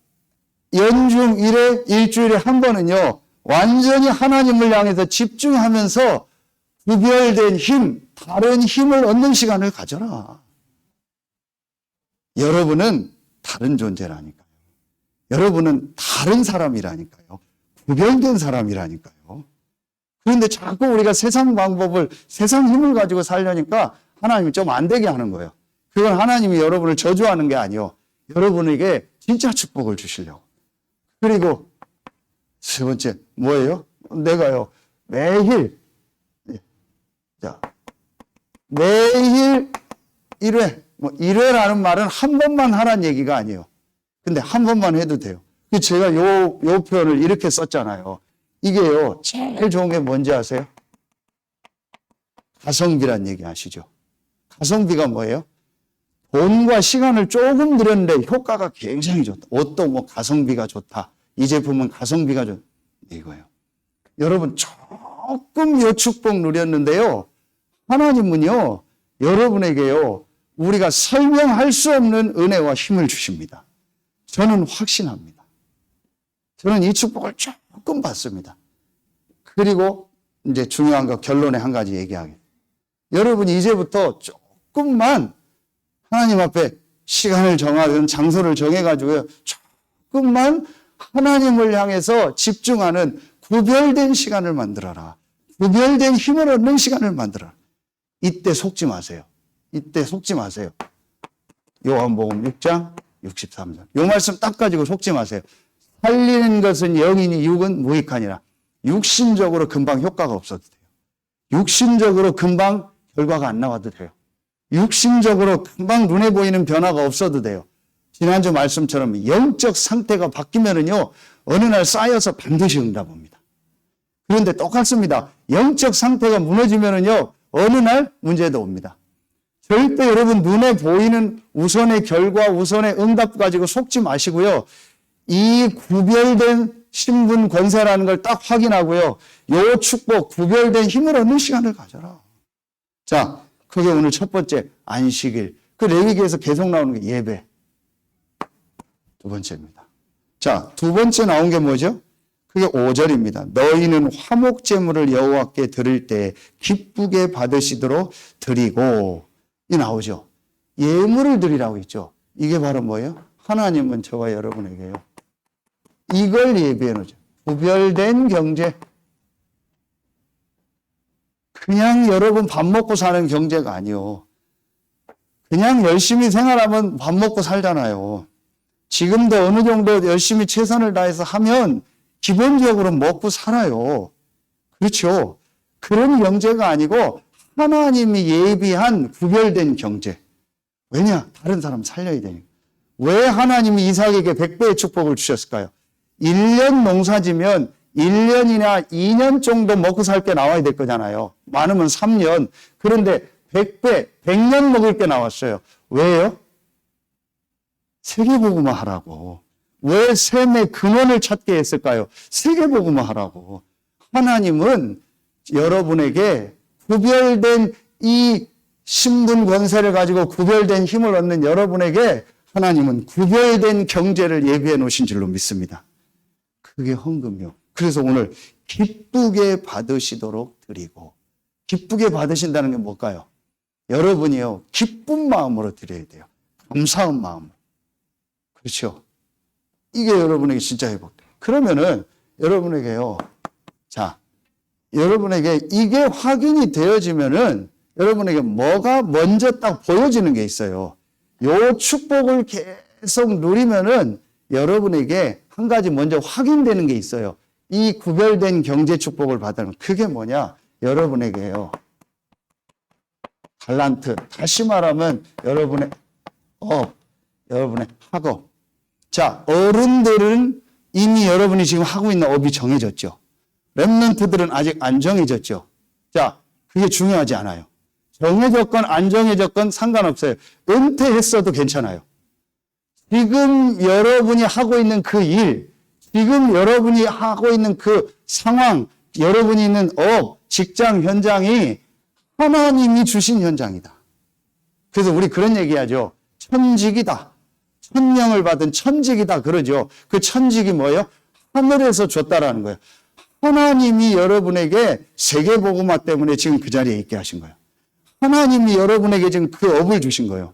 연중 1회, 일주일에 한 번은요, 완전히 하나님을 향해서 집중하면서 구별된 힘, 다른 힘을 얻는 시간을 가져라. 여러분은 다른 존재라니까요. 여러분은 다른 사람이라니까요. 구별된 사람이라니까요. 그런데 자꾸 우리가 세상 방법을, 세상 힘을 가지고 살려니까 하나님이 좀 안 되게 하는 거예요. 그건 하나님이 여러분을 저주하는 게 아니요. 여러분에게 진짜 축복을 주시려고. 그리고 세 번째, 뭐예요? 내가요, 매일, 자, 매일 1회, 뭐 1회라는 말은 한 번만 하라는 얘기가 아니에요. 근데 한 번만 해도 돼요. 제가 요 표현을 이렇게 썼잖아요. 이게요, 제일 좋은 게 뭔지 아세요? 가성비란 얘기 아시죠? 가성비가 뭐예요? 돈과 시간을 조금 들였는데 효과가 굉장히 좋다. 옷도 뭐 가성비가 좋다. 이 제품은 가성비가 좋다. 이거예요. 여러분, 조금 요 축복 누렸는데요. 하나님은요, 여러분에게요, 우리가 설명할 수 없는 은혜와 힘을 주십니다. 저는 확신합니다. 저는 이 축복을 조금 받습니다. 그리고 이제 중요한 거 결론에 한 가지 얘기하게. 여러분이 이제부터 조금만 하나님 앞에 시간을 정하든 장소를 정해가지고요, 조금만 하나님을 향해서 집중하는 구별된 시간을 만들어라. 구별된 힘을 얻는 시간을 만들어라. 이때 속지 마세요. 이때 속지 마세요. 요한복음 6장 63절. 요 말씀 딱 가지고 속지 마세요. 살리는 것은 영이니 육은 무익하니라. 육신적으로 금방 효과가 없어도 돼요. 육신적으로 금방 결과가 안 나와도 돼요. 육신적으로 금방 눈에 보이는 변화가 없어도 돼요. 지난주 말씀처럼 영적 상태가 바뀌면은요, 어느 날 쌓여서 반드시 응답합니다. 그런데 똑같습니다. 영적 상태가 무너지면은요, 어느 날 문제도 옵니다. 절대 여러분 눈에 보이는 우선의 결과, 우선의 응답 가지고 속지 마시고요. 이 구별된 신분 권세라는 걸 딱 확인하고요. 요 축복, 구별된 힘을 얻는 시간을 가져라. 자, 그게 오늘 첫 번째 안식일. 그 레위기에서 계속 나오는 게 예배. 두 번째입니다. 자, 두 번째 나온 게 뭐죠? 그게 5절입니다. 너희는 화목제물을 여호와께 드릴 때 기쁘게 받으시도록 드리고, 이 나오죠. 예물을 드리라고 했죠. 이게 바로 뭐예요? 하나님은 저와 여러분에게요, 이걸 예비해 놓죠. 구별된 경제. 그냥 여러분 밥 먹고 사는 경제가 아니요. 그냥 열심히 생활하면 밥 먹고 살잖아요. 지금도 어느 정도 열심히 최선을 다해서 하면 기본적으로 먹고 살아요. 그렇죠. 그런 경제가 아니고 하나님이 예비한 구별된 경제. 왜냐? 다른 사람 살려야 되니까. 왜 하나님이 이삭에게 100배의 축복을 주셨을까요? 1년 농사지면 1년이나 2년 정도 먹고 살 게 나와야 될 거잖아요. 많으면 3년. 그런데 100배, 100년 먹을 게 나왔어요. 왜요? 세계복음화 하라고. 왜 셈의 근원을 찾게 했을까요? 세계복음화 하라고. 하나님은 여러분에게 구별된 이 신분 권세를 가지고 구별된 힘을 얻는 여러분에게 하나님은 구별된 경제를 예비해 놓으신 줄로 믿습니다. 그게 헌금이요. 그래서 오늘 기쁘게 받으시도록 드리고, 기쁘게 받으신다는 게 뭘까요? 여러분이요, 기쁜 마음으로 드려야 돼요. 감사한 마음으로. 그렇죠? 이게 여러분에게 진짜 회복돼요. 그러면은 여러분에게요, 자, 여러분에게 이게 확인이 되어지면은 여러분에게 뭐가 먼저 딱 보여지는 게 있어요. 요 축복을 계속 누리면은 여러분에게 한 가지 먼저 확인되는 게 있어요. 이 구별된 경제 축복을 받으면 그게 뭐냐? 여러분에게요, 달란트, 다시 말하면 여러분의 여러분의 학업. 자, 어른들은 이미 여러분이 지금 하고 있는 업이 정해졌죠. 렘넌트들은 아직 안 정해졌죠. 자, 그게 중요하지 않아요. 정해졌건 안 정해졌건 상관없어요. 은퇴했어도 괜찮아요. 지금 여러분이 하고 있는 그 일, 지금 여러분이 하고 있는 그 상황, 여러분이 있는 직장 현장이 하나님이 주신 현장이다. 그래서 우리 그런 얘기하죠. 천직이다. 천명을 받은 천직이다 그러죠. 그 천직이 뭐예요? 하늘에서 줬다라는 거예요. 하나님이 여러분에게 세계복음화 때문에 지금 그 자리에 있게 하신 거예요. 하나님이 여러분에게 지금 그 업을 주신 거예요.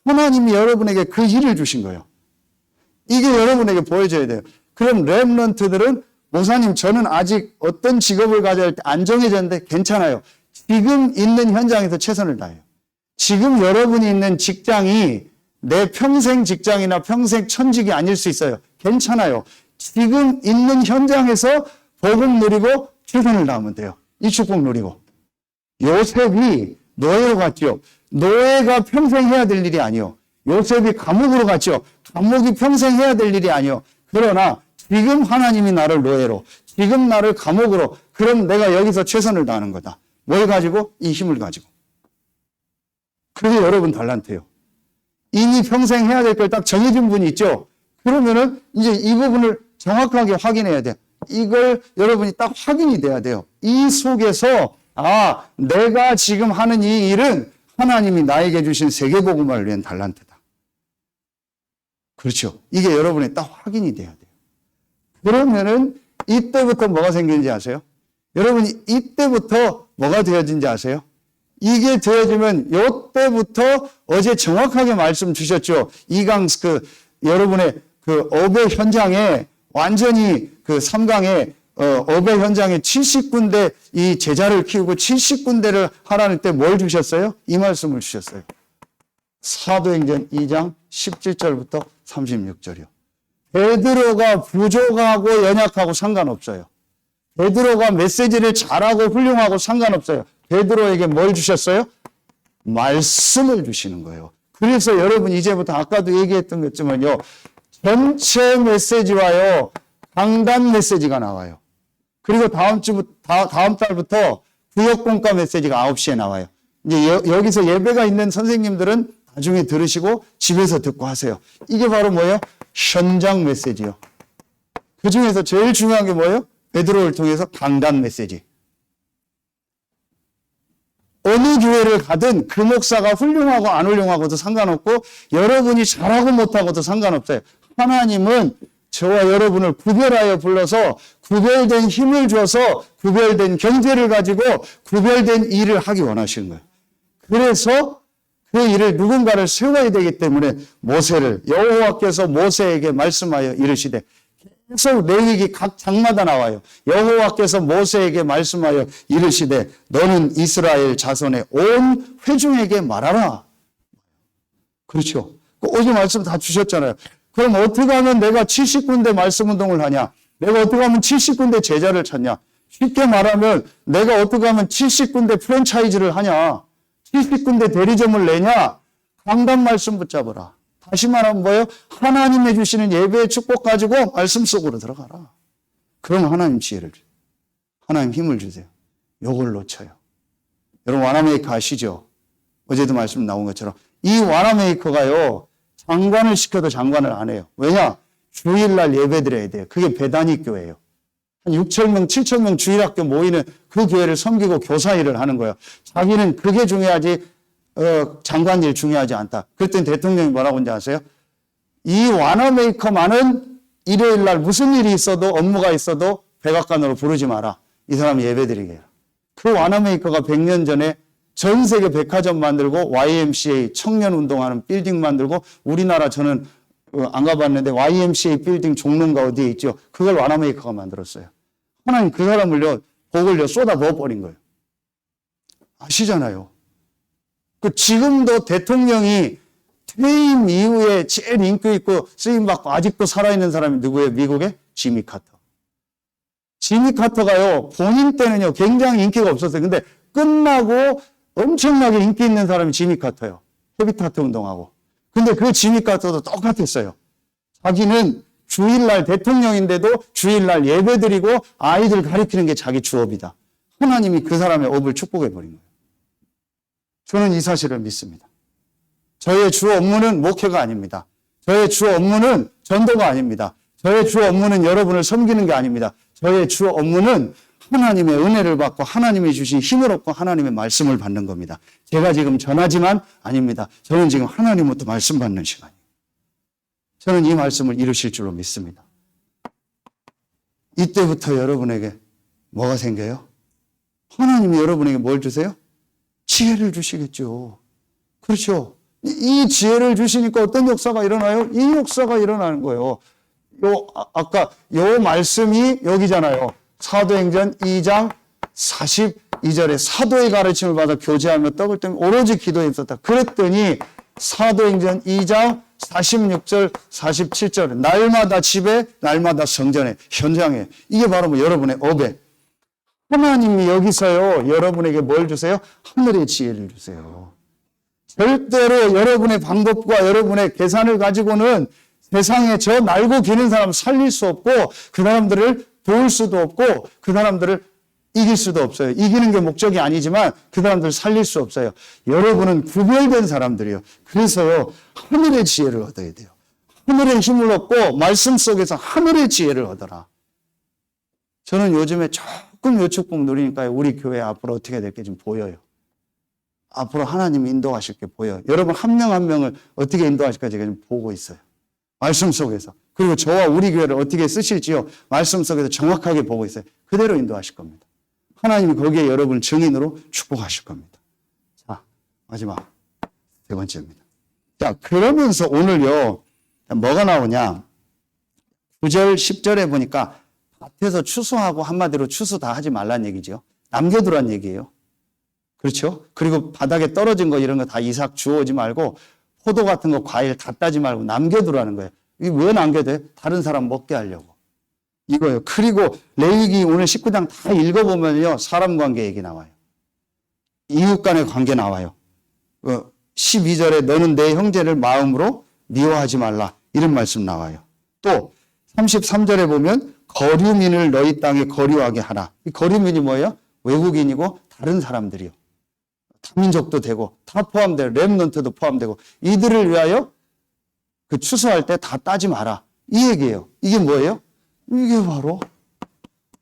하나님이 여러분에게 그 일을 주신 거예요. 이게 여러분에게 보여져야 돼요. 그럼 렘넌트들은 목사님 저는 아직 어떤 직업을 가져야 할 때 안 정해졌는데 괜찮아요. 지금 있는 현장에서 최선을 다해요. 지금 여러분이 있는 직장이 내 평생 직장이나 평생 천직이 아닐 수 있어요. 괜찮아요. 지금 있는 현장에서 복음 누리고 최선을 다하면 돼요. 이 축복 누리고. 요셉이 노예로 갔죠. 노예가 평생 해야 될 일이 아니요. 요셉이 감옥으로 갔죠. 감옥이 평생 해야 될 일이 아니요. 그러나 지금 하나님이 나를 노예로, 지금 나를 감옥으로, 그럼 내가 여기서 최선을 다하는 거다. 뭘 가지고? 이 힘을 가지고. 그게 여러분 달란트예요. 이미 평생 해야 될 걸 딱 정해진 분이 있죠. 그러면은 이제 이 부분을 정확하게 확인해야 돼요. 이걸 여러분이 딱 확인이 돼야 돼요. 이 속에서 내가 지금 하는 이 일은 하나님이 나에게 주신 세계복음화를 위한 달란트다. 그렇죠. 이게 여러분이 딱 확인이 돼야 돼요. 그러면은 이때부터 뭐가 생기는지 아세요? 여러분이 이때부터 뭐가 되어진지 아세요? 이게 되어지면 이때부터 어제 정확하게 말씀 주셨죠. 이강 여러분의 그 업의 현장에 완전히 그 3강에 업의 현장에 70군데 이 제자를 키우고 70군데를 하라는 때 뭘 주셨어요? 이 말씀을 주셨어요. 사도행전 2장 17절부터 36절이요. 베드로가 부족하고 연약하고 상관없어요. 베드로가 메시지를 잘하고 훌륭하고 상관없어요. 베드로에게 뭘 주셨어요? 말씀을 주시는 거예요. 그래서 여러분 이제부터 아까도 얘기했던 것지만요. 전체 메시지와요. 강단 메시지가 나와요. 그리고 다음 달부터 구역공과 메시지가 9시에 나와요. 이제 여기서 예배가 있는 선생님들은 나중에 들으시고 집에서 듣고 하세요. 이게 바로 뭐예요? 현장 메시지요. 그 중에서 제일 중요한 게 뭐예요? 베드로를 통해서 강단 메시지. 어느 교회를 가든 그 목사가 훌륭하고 안 훌륭하고도 상관없고 여러분이 잘하고 못하고도 상관없어요. 하나님은 저와 여러분을 구별하여 불러서 구별된 힘을 줘서 구별된 경제를 가지고 구별된 일을 하기 원하시는 거예요. 그래서 그 일을 누군가를 세워야 되기 때문에 모세를 여호와께서 모세에게 말씀하여 이르시되 계속 레위기 각 장마다 나와요. 여호와께서 모세에게 말씀하여 이르시되 너는 이스라엘 자손의 온 회중에게 말하라. 그렇죠. 어제 말씀 다 주셨잖아요. 그럼 어떻게 하면 내가 70군데 말씀 운동을 하냐? 내가 어떻게 하면 70군데 제자를 찾냐? 쉽게 말하면 내가 어떻게 하면 70군데 프랜차이즈를 하냐? 70군데 대리점을 내냐? 강단 말씀 붙잡아라. 다시 말하면 뭐예요? 하나님이 주시는 예배의 축복 가지고 말씀 속으로 들어가라. 그럼 하나님 지혜를 줘요. 하나님 힘을 주세요. 요걸 놓쳐요. 여러분 와나메이커 아시죠? 어제도 말씀 나온 것처럼 이 와나메이커가요. 장관을 시켜도 장관을 안 해요. 왜냐? 주일날 예배 드려야 돼요. 그게 배단위 교회예요. 한 6,000명, 7,000명 주일학교 모이는 그 교회를 섬기고 교사 일을 하는 거예요. 자기는 그게 중요하지 장관 일 중요하지 않다. 그랬더니 대통령이 뭐라고 하는지 아세요? 이 와너메이커만은 일요일날 무슨 일이 있어도 업무가 있어도 백악관으로 부르지 마라. 이 사람 예배 드리게 해라. 그 와너메이커가 100년 전에 전 세계 백화점 만들고 YMCA 청년 운동하는 빌딩 만들고 우리나라 저는 안 가봤는데 YMCA 빌딩 종로인가 어디에 있죠. 그걸 와나메이커가 만들었어요. 하나님 그 사람을요 복을요 쏟아 부어버린 거예요. 아시잖아요. 그 지금도 대통령이 퇴임 이후에 제일 인기 있고 쓰임받고 아직도 살아있는 사람이 누구예요? 미국의 지미 카터. 지미 카터가요 본인 때는요 굉장히 인기가 없었어요. 근데 끝나고 엄청나게 인기 있는 사람이 지미 카터예요. 헤비타트 운동하고. 근데 그 지미 카터도 똑같았어요. 자기는 주일날 대통령인데도 주일날 예배드리고 아이들 가르치는 게 자기 주업이다. 하나님이 그 사람의 업을 축복해 버린 거예요. 저는 이 사실을 믿습니다. 저의 주 업무는 목회가 아닙니다. 저의 주 업무는 전도가 아닙니다. 저의 주 업무는 여러분을 섬기는 게 아닙니다. 저의 주 업무는 하나님의 은혜를 받고 하나님이 주신 힘을 얻고 하나님의 말씀을 받는 겁니다. 제가 지금 전하지만 아닙니다. 저는 지금 하나님부터 말씀 받는 시간이에요. 저는 이 말씀을 이루실 줄로 믿습니다. 이때부터 여러분에게 뭐가 생겨요? 하나님이 여러분에게 뭘 주세요? 지혜를 주시겠죠. 그렇죠. 이 지혜를 주시니까 어떤 역사가 일어나요? 이 역사가 일어나는 거예요. 아까 요 말씀이 여기잖아요. 사도행전 2장 42절에 사도의 가르침을 받아 교제하며 떡을 떼며 오로지 기도에 있었다. 그랬더니 사도행전 2장 46절 47절 날마다 집에 날마다 성전에 현장에 이게 바로 뭐 여러분의 업에 하나님이 여기서요 여러분에게 뭘 주세요? 하늘의 지혜를 주세요. 절대로 여러분의 방법과 여러분의 계산을 가지고는 세상에 저 날고 기는 사람 살릴 수 없고 그 사람들을 도울 수도 없고 그 사람들을 이길 수도 없어요. 이기는 게 목적이 아니지만 그 사람들을 살릴 수 없어요. 여러분은 구별된 사람들이요. 그래서요 하늘의 지혜를 얻어야 돼요. 하늘의 힘을 얻고 말씀 속에서 하늘의 지혜를 얻어라. 저는 요즘에 조금 요 축복 누리니까 우리 교회 앞으로 어떻게 될 게 좀 보여요. 앞으로 하나님이 인도하실 게 보여요. 여러분 한 명 한 명을 어떻게 인도하실까 제가 좀 보고 있어요. 말씀 속에서. 그리고 저와 우리 교회를 어떻게 쓰실지요. 말씀 속에서 정확하게 보고 있어요. 그대로 인도하실 겁니다. 하나님이 거기에 여러분을 증인으로 축복하실 겁니다. 자, 마지막 세 번째입니다. 자, 그러면서 오늘요. 뭐가 나오냐. 9절, 10절에 보니까 밭에서 추수하고 한마디로 추수 다 하지 말란 얘기죠. 남겨두란 얘기예요. 그렇죠? 그리고 바닥에 떨어진 거 이런 거 다 이삭 주워오지 말고 포도 같은 거 과일 다 따지 말고 남겨두라는 거예요. 이게 왜 남겨둬요? 다른 사람 먹게 하려고. 이거예요. 그리고 레위기 오늘 19장 다 읽어보면요. 사람 관계 얘기 나와요. 이웃 간의 관계 나와요. 12절에 너는 내 형제를 마음으로 미워하지 말라. 이런 말씀 나와요. 또 33절에 보면 거류민을 너희 땅에 거류하게 하라. 이 거류민이 뭐예요? 외국인이고 다른 사람들이요. 다민족도 되고 다 포함돼요. 렘넌트도 포함되고 이들을 위하여 그 추수할 때 다 따지 마라. 이 얘기예요. 이게 뭐예요? 이게 바로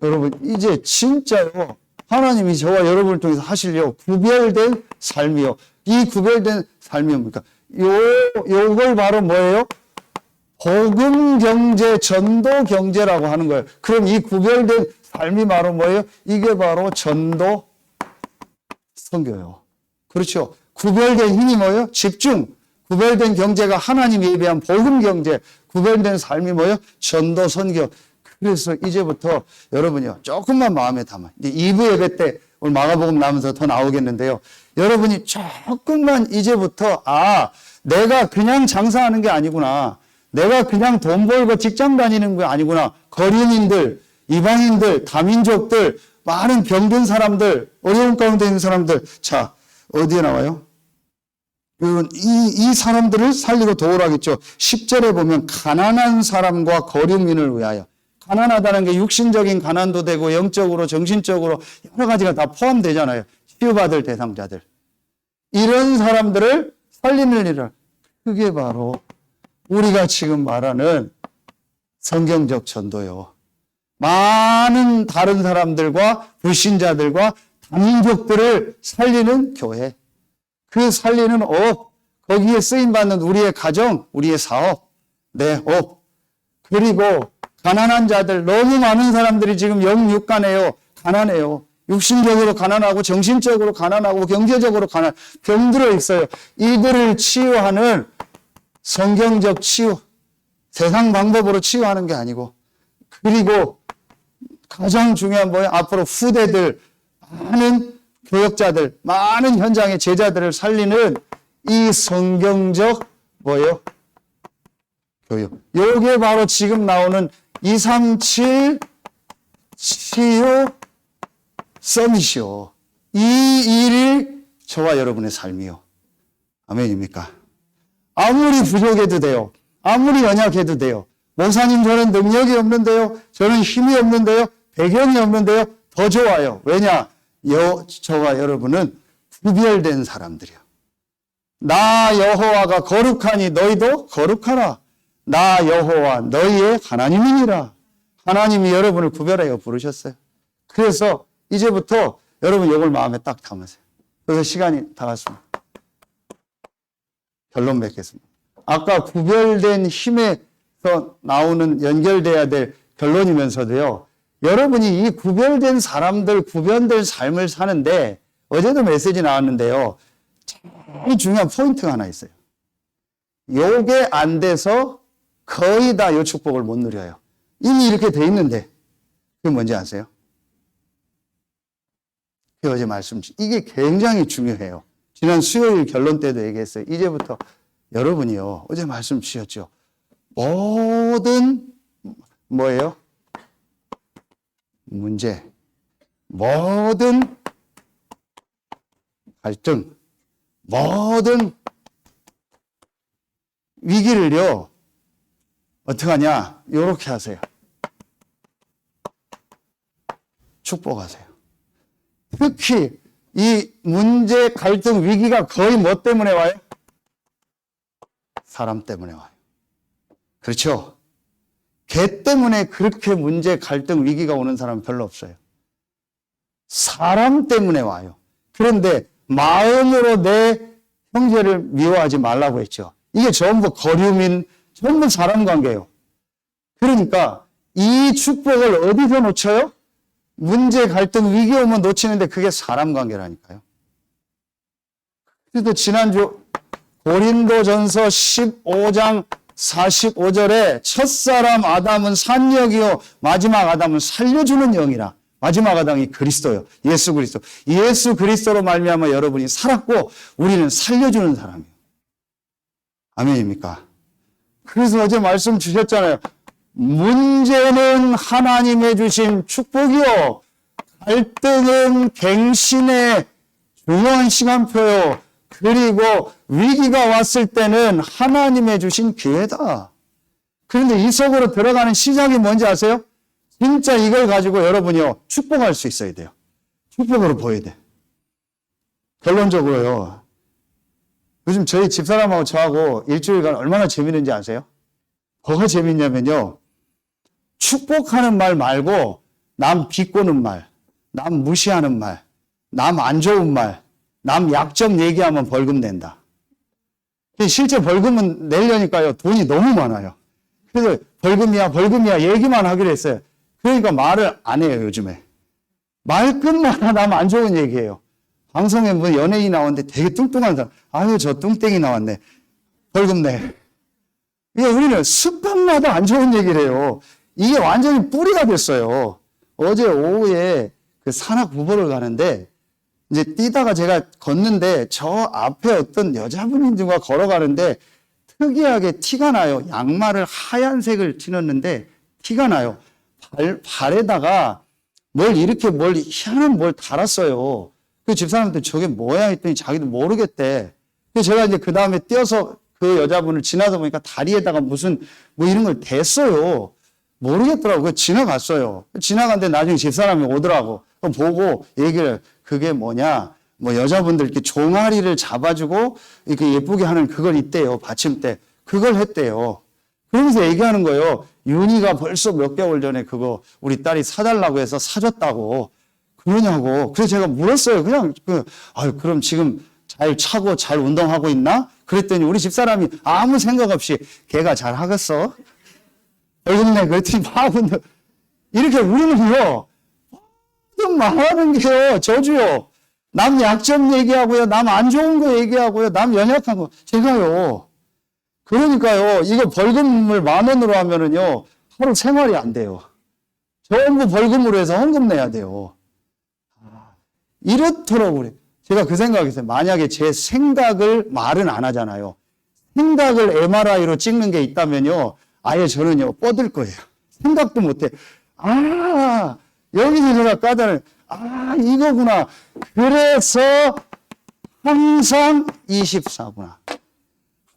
여러분 이제 진짜요. 하나님이 저와 여러분을 통해서 하시려고 구별된 삶이요. 이 구별된 삶이 뭡니까? 요걸 바로 뭐예요? 복음 경제, 전도 경제라고 하는 거예요. 그럼 이 구별된 삶이 바로 뭐예요? 이게 바로 전도 선교요. 그렇죠. 구별된 힘이 뭐예요? 집중. 구별된 경제가 하나님 예배한 복음 경제. 구별된 삶이 뭐예요? 전도 선교. 그래서 이제부터 여러분이요. 조금만 마음에 담아. 이제 2부 예배 때 오늘 마가복음 나오면서 더 나오겠는데요. 여러분이 조금만 이제부터 내가 그냥 장사하는 게 아니구나. 내가 그냥 돈 벌고 직장 다니는 게 아니구나. 거류민들, 이방인들, 다민족들, 많은 병든 사람들, 어려운 가운데 있는 사람들. 자, 어디에 나와요? 이 사람들을 살리고 도우라겠죠. 10절에 보면 가난한 사람과 거류민을 위하여. 가난하다는 게 육신적인 가난도 되고 영적으로 정신적으로 여러 가지가 다 포함되잖아요. 치유받을 대상자들. 이런 사람들을 살리는 일을. 그게 바로 우리가 지금 말하는 성경적 전도요. 많은 다른 사람들과 불신자들과 다민족들을 살리는 교회. 그 살리는 업, 거기에 쓰임받는 우리의 가정, 우리의 사업, 내 업. 그리고 가난한 자들, 너무 많은 사람들이 지금 영육간해요. 가난해요. 육신적으로 가난하고 정신적으로 가난하고 경제적으로 병들어 있어요. 이들을 치유하는 성경적 치유, 세상 방법으로 치유하는 게 아니고, 그리고 가장 중요한 뭐예요? 앞으로 후대들, 많은 교역자들, 많은 현장의 제자들을 살리는 이 성경적 뭐예요? 교육. 요게 바로 지금 나오는 237 치유 서밋이요. 이 일이 저와 여러분의 삶이요. 아멘입니까? 아무리 부족해도 돼요. 아무리 연약해도 돼요. 목사님 저는 능력이 없는데요. 저는 힘이 없는데요. 배경이 없는데요. 더 좋아요. 왜냐? 저와 여러분은 구별된 사람들이요. 나 여호와가 거룩하니 너희도 거룩하라. 나 여호와 너희의 하나님이니라. 하나님이 여러분을 구별하여 부르셨어요. 그래서 이제부터 여러분 이걸 마음에 딱 담으세요. 그래서 시간이 다 갔습니다. 결론 맺겠습니다. 아까 구별된 힘에서 나오는 연결돼야 될 결론이면서도요. 여러분이 이 구별된 사람들, 구별된 삶을 사는데 어제도 메시지 나왔는데요. 제일 중요한 포인트가 하나 있어요. 요게 안 돼서 거의 다 요 축복을 못 누려요. 이미 이렇게 돼 있는데 그게 뭔지 아세요? 그게 어제 이게 굉장히 중요해요. 지난 수요일 결론 때도 얘기했어요. 이제부터 여러분이요. 어제 말씀 주셨죠. 모든 뭐예요? 문제, 모든 갈등, 모든 위기를요. 어떻게 하냐? 요렇게 하세요. 축복하세요. 특히 이 문제, 갈등, 위기가 거의 뭐 때문에 와요? 사람 때문에 와요. 그렇죠? 개 때문에 그렇게 문제, 갈등, 위기가 오는 사람은 별로 없어요. 사람 때문에 와요. 그런데 마음으로 내 형제를 미워하지 말라고 했죠. 이게 전부 거류민, 전부 사람 관계예요. 그러니까 이 축복을 어디서 놓쳐요? 문제, 갈등, 위기 오면 놓치는데 그게 사람 관계라니까요. 그래도 지난주 고린도전서 15장 45절에 첫사람 아담은 산역이요 마지막 아담은 살려주는 영이라. 마지막 아담이 그리스도요. 예수 그리스도. 예수 그리스도로 말미암아 여러분이 살았고 우리는 살려주는 사람이에요. 아멘입니까? 그래서 어제 말씀 주셨잖아요. 문제는 하나님의 주신 축복이요. 갈등은 갱신의 중요한 시간표요. 그리고 위기가 왔을 때는 하나님의 주신 기회다. 그런데 이 속으로 들어가는 시작이 뭔지 아세요? 진짜 이걸 가지고 여러분이요. 축복할 수 있어야 돼요. 축복으로 보여야 돼. 결론적으로요. 요즘 저희 집사람하고 저하고 일주일간 얼마나 재밌는지 아세요? 뭐가 재밌냐면요. 축복하는 말 말고 남 비꼬는 말, 남 무시하는 말, 남 안 좋은 말, 남 약점 얘기하면 벌금 낸다. 실제 벌금은 내려니까요. 돈이 너무 많아요. 그래서 벌금이야 얘기만 하기로 했어요. 그러니까 말을 안 해요, 요즘에. 말끝마다 남 안 좋은 얘기예요. 방송에 뭐 연예인이 나왔는데 되게 뚱뚱한 사람. 아유, 저 뚱땡이 나왔네. 벌금 내. 우리는 습관마다 안 좋은 얘기를 해요. 이게 완전히 뿌리가 됐어요. 어제 오후에 그 산악부보를 가는데 이제 뛰다가 제가 걷는데 저 앞에 어떤 여자분인가 걸어가는데 특이하게 티가 나요. 양말을 하얀색을 신었는데 티가 나요. 발에다가 뭘 희한한 뭘 달았어요. 그 집사람한테 저게 뭐야 했더니 자기도 모르겠대. 그래서 제가 이제 그 다음에 뛰어서 그 여자분을 지나서 보니까 다리에다가 무슨 뭐 이런 걸 댔어요. 모르겠더라고요. 지나갔어요. 지나갔는데 나중에 집사람이 오더라고. 보고 얘기를 그게 뭐냐. 뭐 여자분들 이렇게 종아리를 잡아주고 이렇게 예쁘게 하는 그걸 있대요. 받침대. 그걸 했대요. 그러면서 얘기하는 거예요. 윤희가 벌써 몇 개월 전에 그거 우리 딸이 사달라고 해서 사줬다고. 그러냐고. 그래서 제가 물었어요. 그냥 그럼 지금 잘 차고 잘 운동하고 있나? 그랬더니 우리 집사람이 아무 생각 없이 걔가 잘 하겠어? 얼굴내 그랬더니 막 이렇게 우리는요. 좀 말하는 게요. 저주요. 남 약점 얘기하고요. 남 안 좋은 거 얘기하고요. 남 연약한 거. 제가요. 그러니까요. 이거 벌금을 10,000원으로 하면은요. 하루 생활이 안 돼요. 전부 벌금으로 해서 헌금 내야 돼요. 이렇도록 그래. 제가 그 생각했어요. 만약에 제 생각을 말은 안 하잖아요. 생각을 MRI로 찍는 게 있다면요. 아예 저는요. 뻗을 거예요. 생각도 못 해. 여기서 제가 까다로워. 이거구나. 그래서 항상 24구나.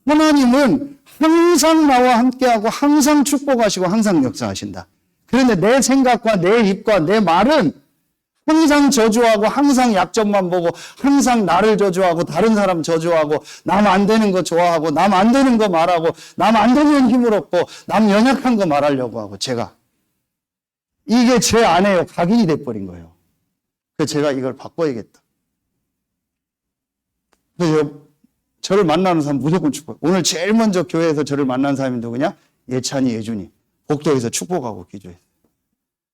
하나님은 항상 나와 함께하고 항상 축복하시고 항상 역사하신다. 그런데 내 생각과 내 입과 내 말은 항상 저주하고 항상 약점만 보고 항상 나를 저주하고 다른 사람 저주하고 남 안 되는 거 좋아하고 남 안 되는 거 말하고 남 안 되면 힘을 얻고 남 연약한 거 말하려고 하고 제가 이게 제 안에요. 각인이 돼버린 거예요. 그래서 제가 이걸 바꿔야겠다. 그래서 저를 만나는 사람 무조건 축복. 오늘 제일 먼저 교회에서 저를 만난 사람이 누구냐? 예찬이, 예준이. 복도에서 축복하고 기도했어요.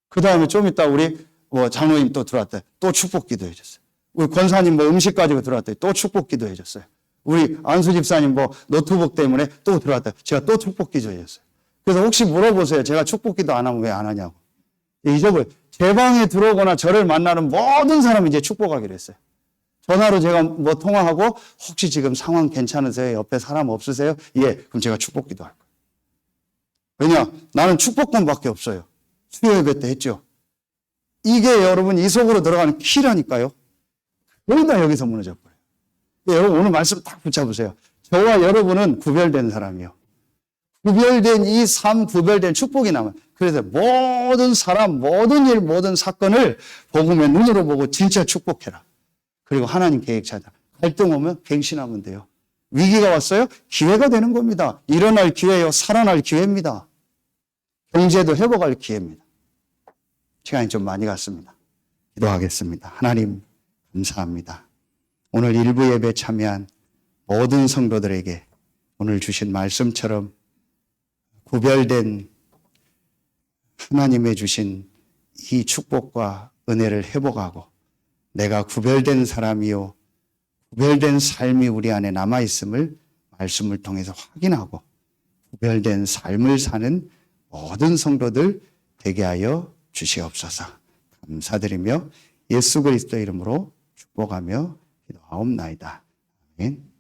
그 다음에 좀 이따 우리 장로님 또 들어왔대. 또 축복 기도해 줬어요. 우리 권사님 음식 가지고 들어왔대. 또 축복 기도해 줬어요. 우리 안수 집사님 노트북 때문에 또 들어왔대. 제가 또 축복 기도해 줬어요. 그래서 혹시 물어보세요. 제가 축복 기도 안 하면 왜 안 하냐고. 잊어버려. 제 방에 들어오거나 저를 만나는 모든 사람이 이제 축복하기로 했어요. 전화로 제가 통화하고 혹시 지금 상황 괜찮으세요? 옆에 사람 없으세요? 예. 그럼 제가 축복 기도할 거예요. 왜냐? 나는 축복권밖에 없어요. 수요 예배 때 했죠. 이게 여러분 이 속으로 들어가는 키라니까요. 거의 다 여기서 무너져 버려요. 여러분 오늘 말씀 딱 붙잡으세요. 저와 여러분은 구별된 사람이요. 구별된 이 삶, 구별된 축복이 남아요. 그래서 모든 사람, 모든 일, 모든 사건을 복음의 눈으로 보고 진짜 축복해라. 그리고 하나님 계획 찾아. 갈등 오면 갱신하면 돼요. 위기가 왔어요? 기회가 되는 겁니다. 일어날 기회요. 살아날 기회입니다. 경제도 회복할 기회입니다. 시간이 좀 많이 갔습니다. 기도하겠습니다. 하나님 감사합니다. 오늘 일부 예배 참여한 모든 성도들에게 오늘 주신 말씀처럼 구별된 하나님의 주신 이 축복과 은혜를 회복하고 내가 구별된 사람이요 구별된 삶이 우리 안에 남아있음을 말씀을 통해서 확인하고 구별된 삶을 사는 모든 성도들 되게 하여 주시옵소서. 감사드리며 예수 그리스도 이름으로 축복하며 기도하옵나이다. 아멘.